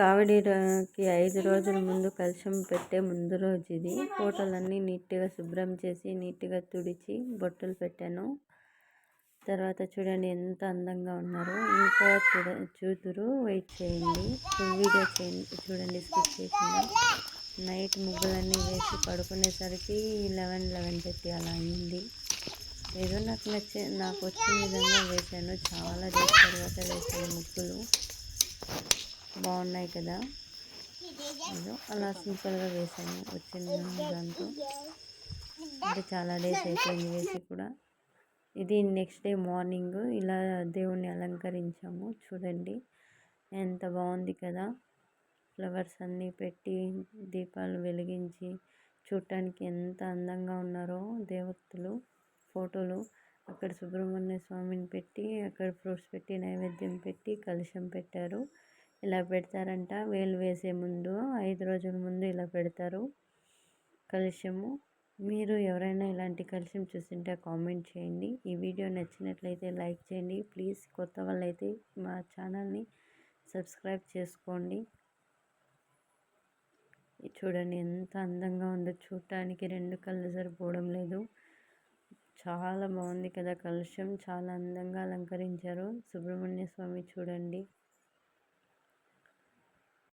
కావడికి 5 రోజుల ముందు కలశం పెట్టే ముందు రోజు ఇది. ఫోటోలన్నీ నీట్గా శుభ్రం చేసి నీట్గా తుడిచి బొట్టులు పెట్టాను. తర్వాత చూడండి ఎంత అందంగా ఉన్నారో. ఇంకా చూతురు, వెయిట్ చేయండి, వీడియో చేయండి, చూడండి స్కిప్ చేయకుండా. నైట్ ముగ్గులన్నీ వేసి పడుకునేసరికి 11:30 అలా అయింది. ఏదో నాకు వచ్చిన విధంగా వేశాను. చాలా డేస్ తర్వాత వేసాను ముగ్గులు. బాగున్నాయి కదా. ఏదో అలా సింపుల్గా వేసాను వచ్చిన దాంతో. అంటే చాలా డేస్ అయిపోయింది వేసి కూడా. ఇది నెక్స్ట్ డే మార్నింగ్ ఇలా దేవుణ్ణి అలంకరించాము. చూడండి ఎంత బాగుంది కదా. ఫ్లవర్స్ అన్నీ పెట్టి దీపాలు వెలిగించి చూడటానికి ఎంత అందంగా ఉన్నారో దేవతలు. ఫోటోలు అక్కడ సుబ్రహ్మణ్య స్వామిని పెట్టి అక్కడ ఫ్రూట్స్ పెట్టి నైవేద్యం పెట్టి కలశం పెట్టారు. ఇలా పెడతారంట వేలు వేసే ముందు, 5 రోజుల ముందు ఇలా పెడతారు కలశము. మీరు ఎవరైనా ఇలాంటి కలశం చూసింటే కామెంట్ చేయండి. ఈ వీడియో నచ్చినట్లయితే లైక్ చేయండి ప్లీజ్. కొత్త వాళ్ళైతే మా ఛానల్ని సబ్స్క్రైబ్ చేసుకోండి. చూడండి ఎంత అందంగా ఉందో. చూడటానికి 2 కళ్ళు సరిపోవడం లేదు. చాలా బాగుంది కదా కలశం. చాలా అందంగా అలంకరించారు సుబ్రహ్మణ్య స్వామి. చూడండి.